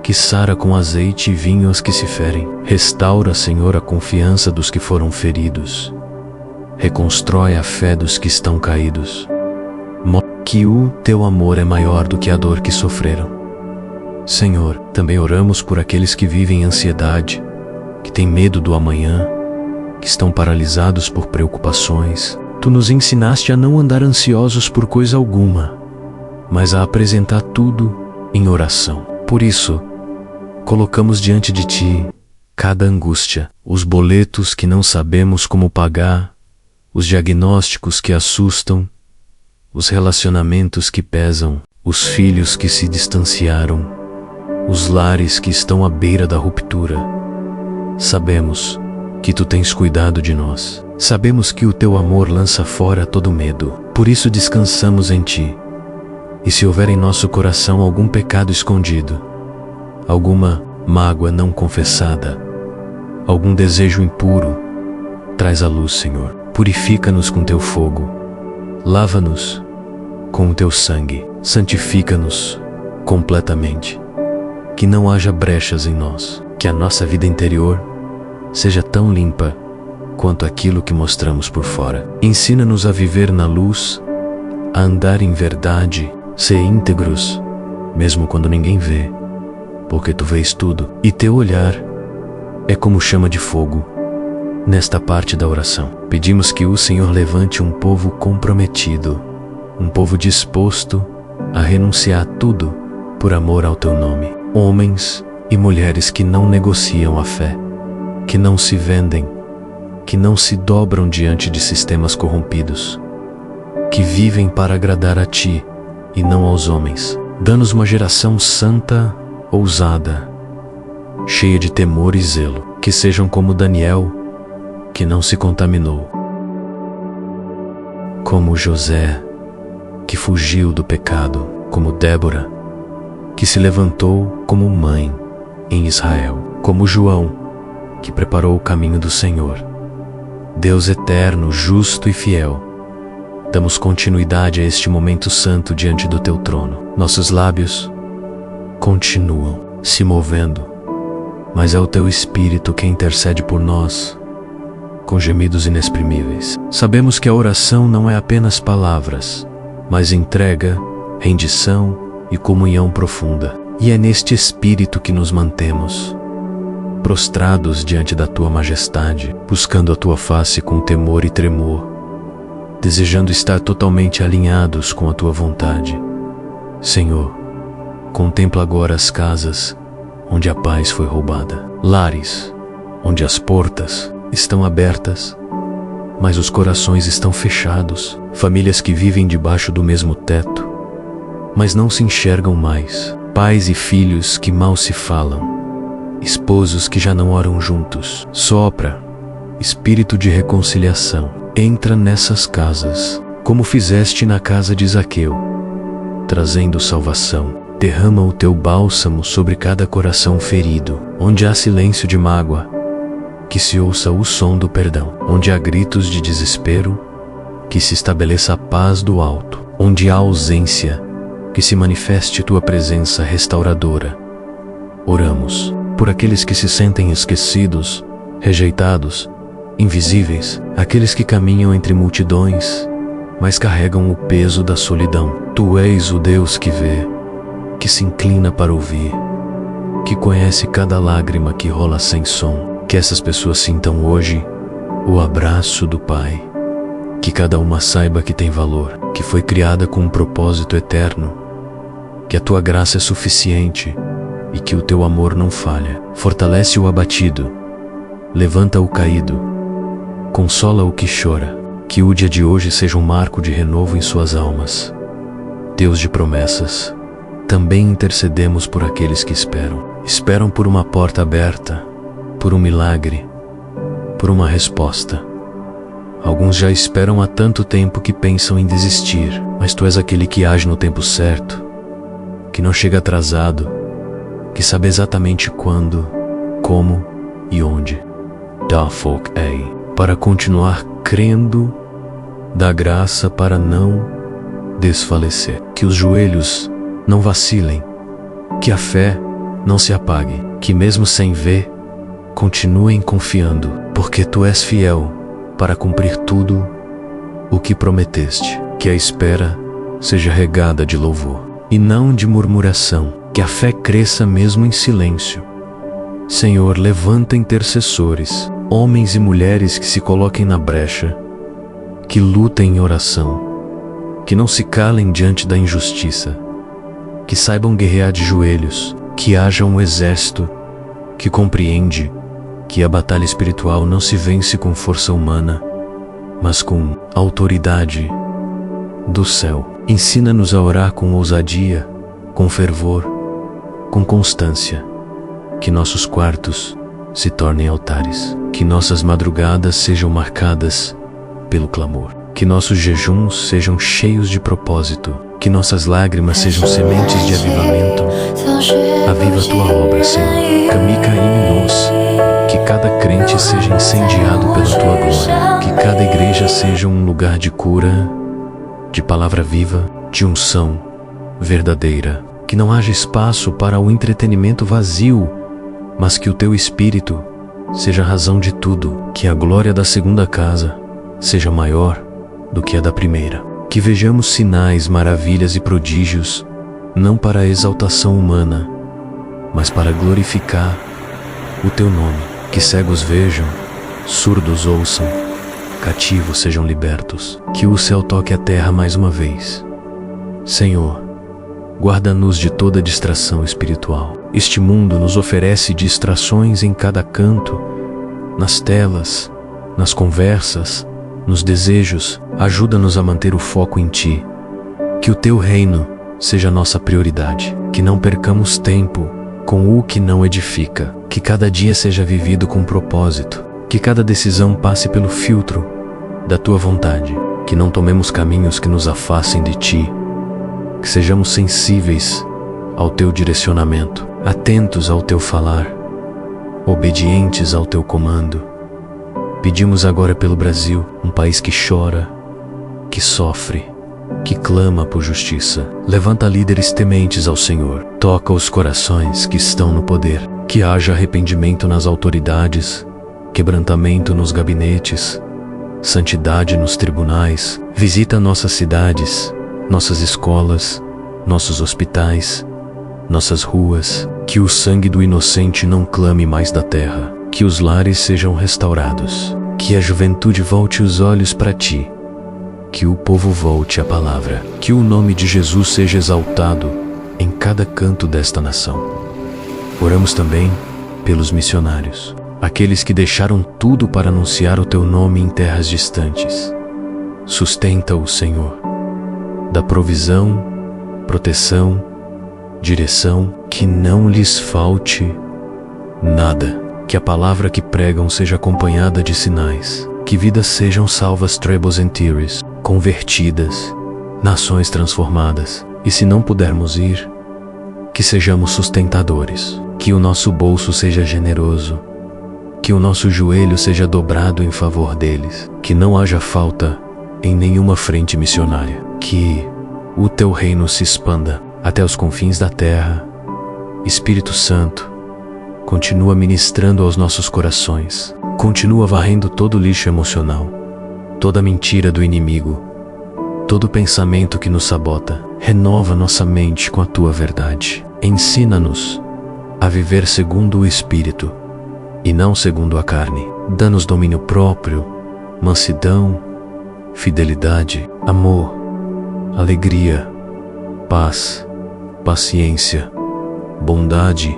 S1: que sara com azeite e vinho as que se ferem. Restaura, Senhor, a confiança dos que foram feridos. Reconstrói a fé dos que estão caídos. Que o teu amor é maior do que a dor que sofreram. Senhor, também oramos por aqueles que vivem ansiedade, que têm medo do amanhã, que estão paralisados por preocupações. Tu nos ensinaste a não andar ansiosos por coisa alguma, mas a apresentar tudo em oração. Por isso, colocamos diante de ti cada angústia, os boletos que não sabemos como pagar, os diagnósticos que assustam, os relacionamentos que pesam, os filhos que se distanciaram, os lares que estão à beira da ruptura. Sabemos que tu tens cuidado de nós. Sabemos que o teu amor lança fora todo medo. Por isso descansamos em ti. E se houver em nosso coração algum pecado escondido, alguma mágoa não confessada, algum desejo impuro, traz à luz, Senhor. Purifica-nos com teu fogo. Lava-nos com o teu sangue. Santifica-nos completamente. Que não haja brechas em nós. Que a nossa vida interior seja tão limpa quanto aquilo que mostramos por fora. Ensina-nos a viver na luz, a andar em verdade, ser íntegros, mesmo quando ninguém vê, porque tu vês tudo. E teu olhar é como chama de fogo. Nesta parte da oração, pedimos que o Senhor levante um povo comprometido, um povo disposto a renunciar a tudo por amor ao teu nome. Homens e mulheres que não negociam a fé, que não se vendem, que não se dobram diante de sistemas corrompidos, que vivem para agradar a ti e não aos homens. Dá-nos uma geração santa, ousada, cheia de temor e zelo, que sejam como Daniel, que não se contaminou, como José, que fugiu do pecado, como Débora, que se levantou como mãe em Israel, como João, que preparou o caminho do Senhor. Deus eterno, justo e fiel, damos continuidade a este momento santo diante do teu trono. Nossos lábios continuam se movendo, mas é o teu Espírito que intercede por nós com gemidos inexprimíveis. Sabemos que a oração não é apenas palavras, mas entrega, rendição e comunhão profunda. E é neste Espírito que nos mantemos prostrados diante da tua majestade, buscando a tua face com temor e tremor, desejando estar totalmente alinhados com a tua vontade. Senhor, contempla agora as casas onde a paz foi roubada, lares onde as portas estão abertas, mas os corações estão fechados, famílias que vivem debaixo do mesmo teto, mas não se enxergam mais, pais e filhos que mal se falam, esposos que já não oram juntos. Sopra, Espírito de reconciliação, entra nessas casas, como fizeste na casa de Zaqueu, trazendo salvação. Derrama o teu bálsamo sobre cada coração ferido. Onde há silêncio de mágoa, que se ouça o som do perdão. Onde há gritos de desespero, que se estabeleça a paz do alto. Onde há ausência, que se manifeste tua presença restauradora. Oramos por aqueles que se sentem esquecidos, rejeitados, invisíveis, aqueles que caminham entre multidões, mas carregam o peso da solidão. Tu és o Deus que vê, que se inclina para ouvir, que conhece cada lágrima que rola sem som. Que essas pessoas sintam hoje o abraço do Pai, que cada uma saiba que tem valor, que foi criada com um propósito eterno, que a tua graça é suficiente e que o teu amor não falha. Fortalece o abatido, levanta o caído, consola o que chora. Que o dia de hoje seja um marco de renovo em suas almas. Deus de promessas, também intercedemos por aqueles que esperam por uma porta aberta, por um milagre, por uma resposta. Alguns já esperam há tanto tempo que pensam em desistir, mas tu és aquele que age no tempo certo, que não chega atrasado, que sabe exatamente quando, como e onde. Dá fogo para continuar crendo, dá graça para não desfalecer. Que os joelhos não vacilem, que a fé não se apague, que mesmo sem ver, continuem confiando, porque tu és fiel para cumprir tudo o que prometeste. Que a espera seja regada de louvor e não de murmuração, que a fé cresça mesmo em silêncio. Senhor, levanta intercessores, homens e mulheres que se coloquem na brecha, que lutem em oração, que não se calem diante da injustiça, que saibam guerrear de joelhos, que haja um exército que compreende que a batalha espiritual não se vence com força humana, mas com autoridade do céu. Ensina-nos a orar com ousadia, com fervor, com constância. Que nossos quartos se tornem altares. Que nossas madrugadas sejam marcadas pelo clamor. Que nossos jejuns sejam cheios de propósito. Que nossas lágrimas sejam sementes de avivamento. Aviva a tua obra, Senhor. Kami-Kaim-Nos. Que cada crente seja incendiado pela tua glória. Que cada igreja seja um lugar de cura, de palavra viva, de unção verdadeira. Que não haja espaço para o entretenimento vazio, mas que o teu Espírito seja a razão de tudo. Que a glória da segunda casa seja maior do que a da primeira. Que vejamos sinais, maravilhas e prodígios, não para a exaltação humana, mas para glorificar o teu nome. Que cegos vejam, surdos ouçam, cativos sejam libertos. Que o céu toque a terra mais uma vez. Senhor, guarda-nos de toda distração espiritual. Este mundo nos oferece distrações em cada canto, nas telas, nas conversas, nos desejos. Ajuda-nos a manter o foco em Ti. Que o Teu reino seja nossa prioridade. Que não percamos tempo com o que não edifica. Que cada dia seja vivido com propósito. Que cada decisão passe pelo filtro da Tua vontade. Que não tomemos caminhos que nos afastem de Ti. Que sejamos sensíveis ao Teu direcionamento, atentos ao Teu falar, obedientes ao Teu comando. Pedimos agora pelo Brasil, um país que chora, que sofre, que clama por justiça. Levanta líderes tementes ao Senhor. Toca os corações que estão no poder. Que haja arrependimento nas autoridades, quebrantamento nos gabinetes, santidade nos tribunais. Visita nossas cidades, nossas escolas, nossos hospitais, nossas ruas. Que o sangue do inocente não clame mais da terra. Que os lares sejam restaurados. Que a juventude volte os olhos para Ti. Que o povo volte à palavra. Que o nome de Jesus seja exaltado em cada canto desta nação. Oramos também pelos missionários, aqueles que deixaram tudo para anunciar o Teu nome em terras distantes. Sustenta-os, Senhor. Dá provisão, proteção, direção. Que não lhes falte nada. Que a palavra que pregam seja acompanhada de sinais. Que vidas sejam salvas, tribos entities, convertidas, nações transformadas. E se não pudermos ir, que sejamos sustentadores. Que o nosso bolso seja generoso. Que o nosso joelho seja dobrado em favor deles. Que não haja falta em nenhuma frente missionária. Que o Teu reino se expanda até os confins da terra. Espírito Santo, continua ministrando aos nossos corações. Continua varrendo todo o lixo emocional, toda mentira do inimigo, todo pensamento que nos sabota. Renova nossa mente com a Tua verdade. Ensina-nos a viver segundo o Espírito e não segundo a carne. Dá-nos domínio próprio, mansidão, fidelidade, amor, alegria, paz, paciência, bondade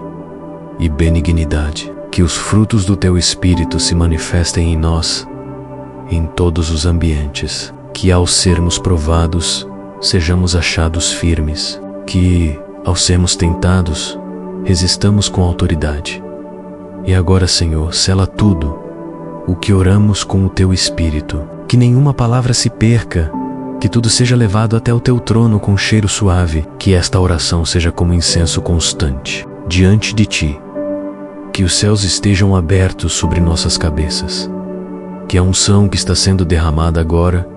S1: e benignidade. Que os frutos do Teu Espírito se manifestem em nós, em todos os ambientes. Que ao sermos provados, sejamos achados firmes. Que, ao sermos tentados, resistamos com autoridade. E agora, Senhor, sela tudo o que oramos com o Teu Espírito. Que nenhuma palavra se perca. Que tudo seja levado até o Teu trono com cheiro suave. Que esta oração seja como incenso constante diante de Ti. Que os céus estejam abertos sobre nossas cabeças. Que a unção que está sendo derramada agora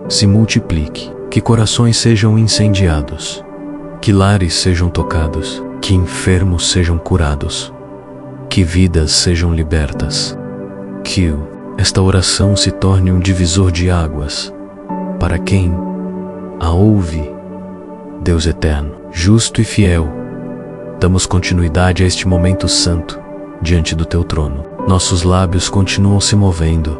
S1: se multiplique. Que corações sejam incendiados. Que lares sejam tocados. Que enfermos sejam curados. Que vidas sejam libertas. Que esta oração se torne um divisor de águas para quem a ouve. Deus eterno, justo e fiel, damos continuidade a este momento santo diante do Teu trono. Nossos lábios continuam se movendo,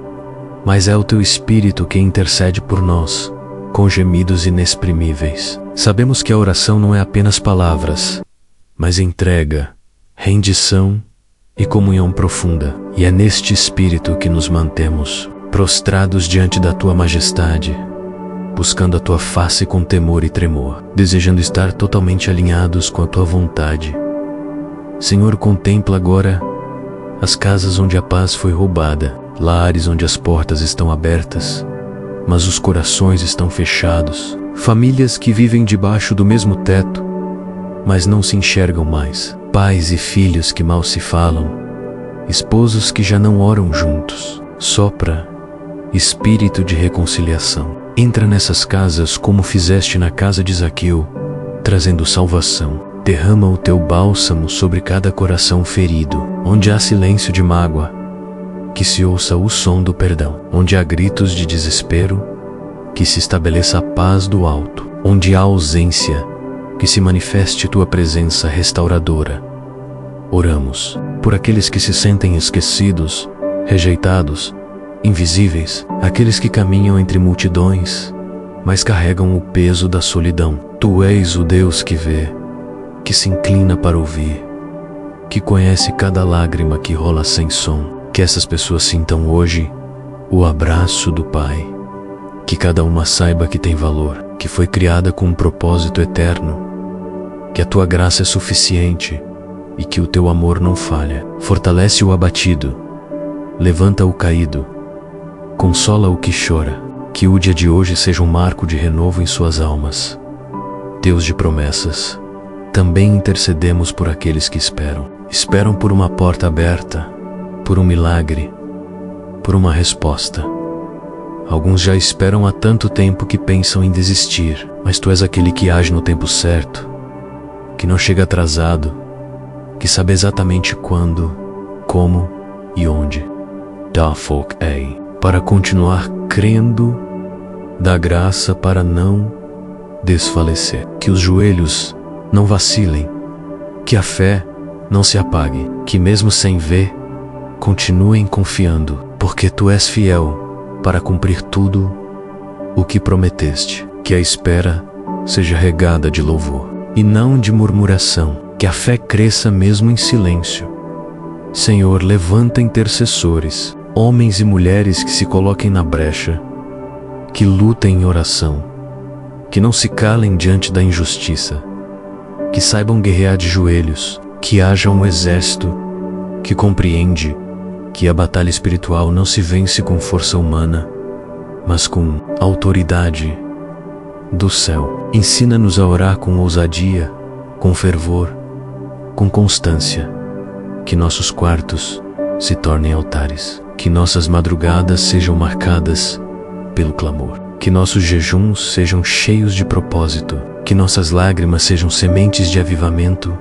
S1: mas é o Teu Espírito que intercede por nós, com gemidos inexprimíveis. Sabemos que a oração não é apenas palavras, mas entrega, rendição e comunhão profunda, e é neste espírito que nos mantemos prostrados diante da tua majestade, buscando a tua face com temor e tremor, desejando estar totalmente alinhados com a tua vontade. Senhor, contempla agora as casas onde a paz foi roubada, lares onde as portas estão abertas, mas os corações estão fechados, famílias que vivem debaixo do mesmo teto, mas não se enxergam mais, pais e filhos que mal se falam, esposos que já não oram juntos. Sopra, espírito de reconciliação. Entra nessas casas como fizeste na casa de Zaqueu, trazendo salvação. Derrama o teu bálsamo sobre cada coração ferido. Onde há silêncio de mágoa, que se ouça o som do perdão. Onde há gritos de desespero, que se estabeleça a paz do alto. Onde há ausência, que se manifeste tua presença restauradora. Oramos por aqueles que se sentem esquecidos, rejeitados, invisíveis, aqueles que caminham entre multidões, mas carregam o peso da solidão. Tu és o Deus que vê, que se inclina para ouvir, que conhece cada lágrima que rola sem som. Que essas pessoas sintam hoje o abraço do Pai, que cada uma saiba que tem valor, que foi criada com um propósito eterno, que a tua graça é suficiente e que o teu amor não falha. Fortalece o abatido, levanta o caído, consola o que chora. Que o dia de hoje seja um marco de renovo em suas almas. Deus de promessas, também intercedemos por aqueles que esperam por uma porta aberta, por um milagre, por uma resposta. Alguns já esperam há tanto tempo que pensam em desistir, mas tu és aquele que age no tempo certo, que não chega atrasado, que sabe exatamente quando, como e onde. Dá foco para continuar crendo, dá graça para não desfalecer. Que os joelhos não vacilem, que a fé não se apague, que mesmo sem ver, continuem confiando, porque tu és fiel para cumprir tudo o que prometeste. Que a espera seja regada de louvor e não de murmuração, que a fé cresça mesmo em silêncio. Senhor, levanta intercessores, homens e mulheres que se coloquem na brecha, que lutem em oração, que não se calem diante da injustiça, que saibam guerrear de joelhos, que haja um exército que compreende que a batalha espiritual não se vence com força humana, mas com autoridade do céu. Ensina-nos a orar com ousadia, com fervor, com constância, que nossos quartos se tornem altares, que nossas madrugadas sejam marcadas pelo clamor, que nossos jejuns sejam cheios de propósito, que nossas lágrimas sejam sementes de avivamento.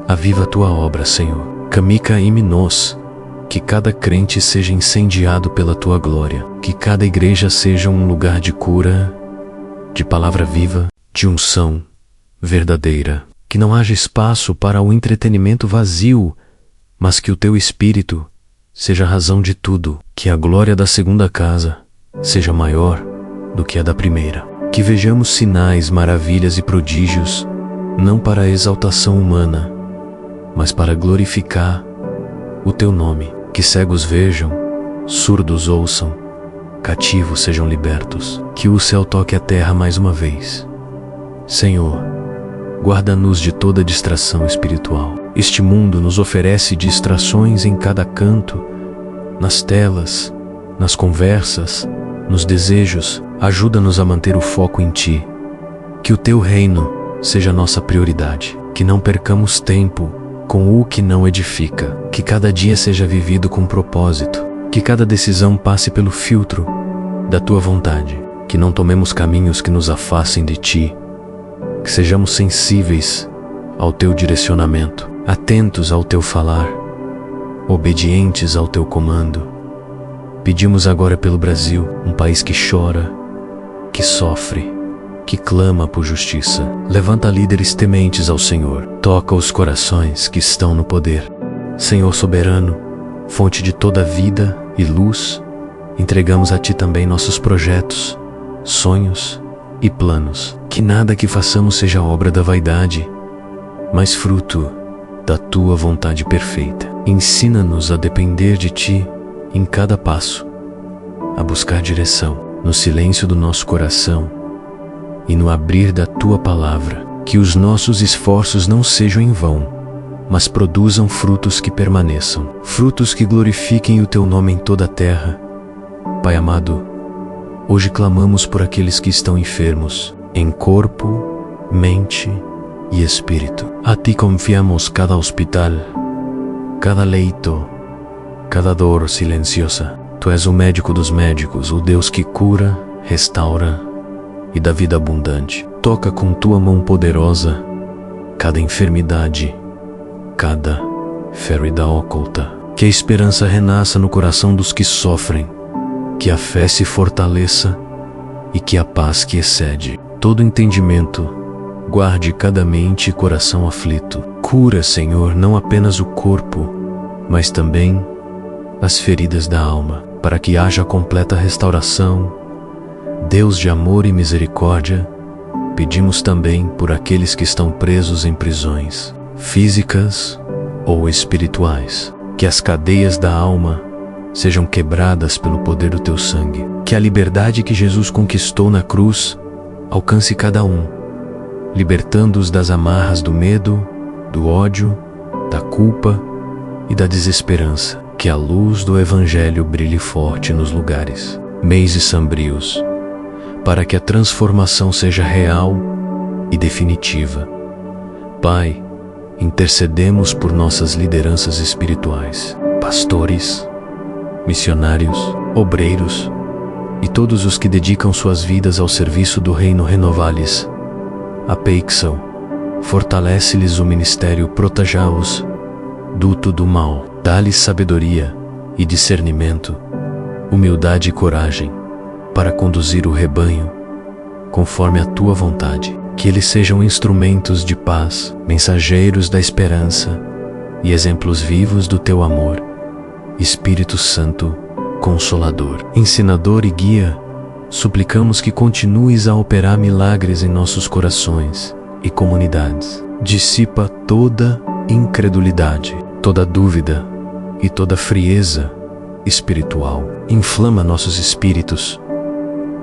S1: Aviva a tua obra, Senhor. Kamika iminos, que cada crente seja incendiado pela tua glória, que cada igreja seja um lugar de cura, de palavra viva, de unção verdadeira, que não haja espaço para o entretenimento vazio, mas que o teu Espírito seja a razão de tudo, que a glória da segunda casa seja maior do que a da primeira, que vejamos sinais, maravilhas e prodígios, não para a exaltação humana, mas para glorificar o teu nome, que cegos vejam, surdos ouçam, cativos sejam libertos, que o céu toque a terra mais uma vez. Senhor, guarda-nos de toda distração espiritual. Este mundo nos oferece distrações em cada canto, nas telas, nas conversas, nos desejos. Ajuda-nos a manter o foco em Ti. Que o Teu reino seja nossa prioridade. Que não percamos tempo com o que não edifica. Que cada dia seja vivido com propósito. Que cada decisão passe pelo filtro da Tua vontade. Que não tomemos caminhos que nos afastem de Ti. Que sejamos sensíveis ao Teu direcionamento, atentos ao Teu falar, obedientes ao Teu comando. Pedimos agora pelo Brasil, um país que chora, que sofre, que clama por justiça. Levanta líderes tementes ao Senhor. Toca os corações que estão no poder. Senhor soberano, fonte de toda vida e luz, entregamos a Ti também nossos projetos, sonhos e planos. Que nada que façamos seja obra da vaidade, mas fruto da Tua vontade perfeita. Ensina-nos a depender de Ti em cada passo, a buscar direção no silêncio do nosso coração e no abrir da Tua palavra. Que os nossos esforços não sejam em vão, mas produzam frutos que permaneçam, frutos que glorifiquem o Teu nome em toda a terra. Pai amado, hoje clamamos por aqueles que estão enfermos, em corpo, mente e espírito. A Ti confiamos cada hospital, cada leito, cada dor silenciosa. Tu és o médico dos médicos, o Deus que cura, restaura e dá vida abundante. Toca com Tua mão poderosa cada enfermidade, cada ferida oculta. Que a esperança renasça no coração dos que sofrem, que a fé se fortaleça e que a paz que excede todo entendimento guarde cada mente e coração aflito. Cura, Senhor, não apenas o corpo, mas também as feridas da alma, para que haja completa restauração. Deus de amor e misericórdia, pedimos também por aqueles que estão presos em prisões, físicas ou espirituais, que as cadeias da alma sejam quebradas pelo poder do Teu sangue, que a liberdade que Jesus conquistou na cruz alcance cada um, libertando-os das amarras do medo, do ódio, da culpa e da desesperança. Que a luz do Evangelho brilhe forte nos lugares, meses sombrios, para que a transformação seja real e definitiva. Pai, intercedemos por nossas lideranças espirituais, pastores, missionários, obreiros e todos os que dedicam suas vidas ao serviço do Reino. Renová-lhes a peixão, fortalece-lhes o ministério, proteja-os do todo mal, dá-lhes sabedoria e discernimento, humildade e coragem, para conduzir o rebanho conforme a Tua vontade. Que eles sejam instrumentos de paz, mensageiros da esperança e exemplos vivos do Teu amor. Espírito Santo, Consolador, Ensinador e Guia, suplicamos que continues a operar milagres em nossos corações e comunidades. Dissipa toda incredulidade, toda dúvida e toda frieza espiritual. Inflama nossos espíritos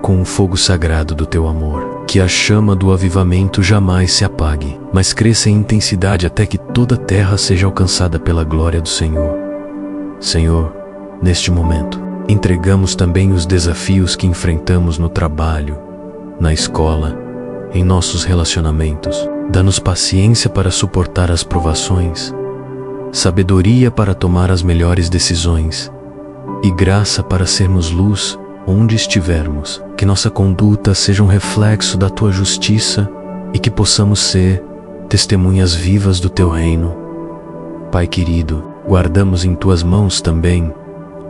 S1: com o fogo sagrado do Teu amor. Que a chama do avivamento jamais se apague, mas cresça em intensidade até que toda a terra seja alcançada pela glória do Senhor. Senhor, neste momento, entregamos também os desafios que enfrentamos no trabalho, na escola, em nossos relacionamentos. Dá-nos paciência para suportar as provações, sabedoria para tomar as melhores decisões e graça para sermos luz onde estivermos. Que nossa conduta seja um reflexo da Tua justiça e que possamos ser testemunhas vivas do Teu reino. Pai querido, guardamos em Tuas mãos também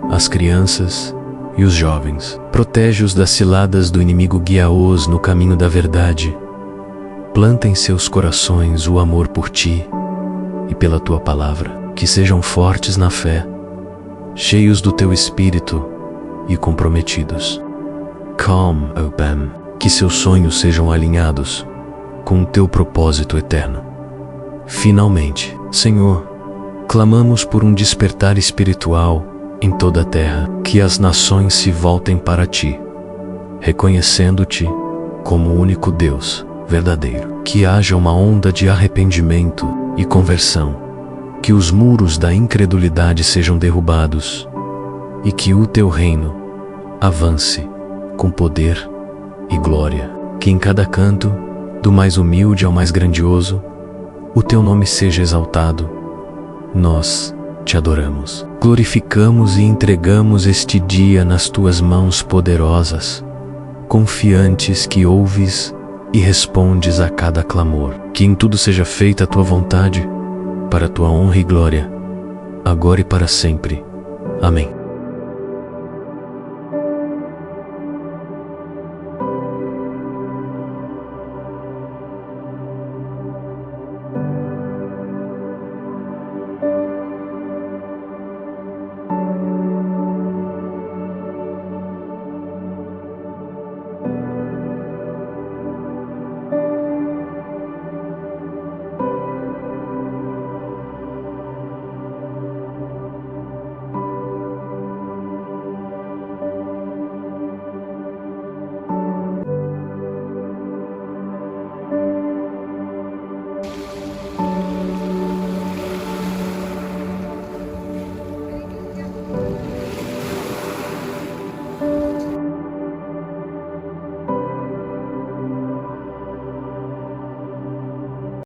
S1: as crianças e os jovens. Protege-os das ciladas do inimigo, guia-os no caminho da verdade. Planta em seus corações o amor por Ti e pela Tua palavra. Que sejam fortes na fé, cheios do Teu Espírito e comprometidos. Come, O Pai, que seus sonhos sejam alinhados com o Teu propósito eterno. Finalmente, Senhor, clamamos por um despertar espiritual em toda a terra, que as nações se voltem para Ti, reconhecendo-Te como o único Deus verdadeiro. Que haja uma onda de arrependimento e conversão, que os muros da incredulidade sejam derrubados e que o Teu reino avance com poder e glória. Que em cada canto, do mais humilde ao mais grandioso, o Teu nome seja exaltado. Nós Te adoramos, glorificamos e entregamos este dia nas Tuas mãos poderosas, confiantes que ouves e respondes a cada clamor. Que em tudo seja feita a Tua vontade, para a Tua honra e glória, agora e para sempre. Amém.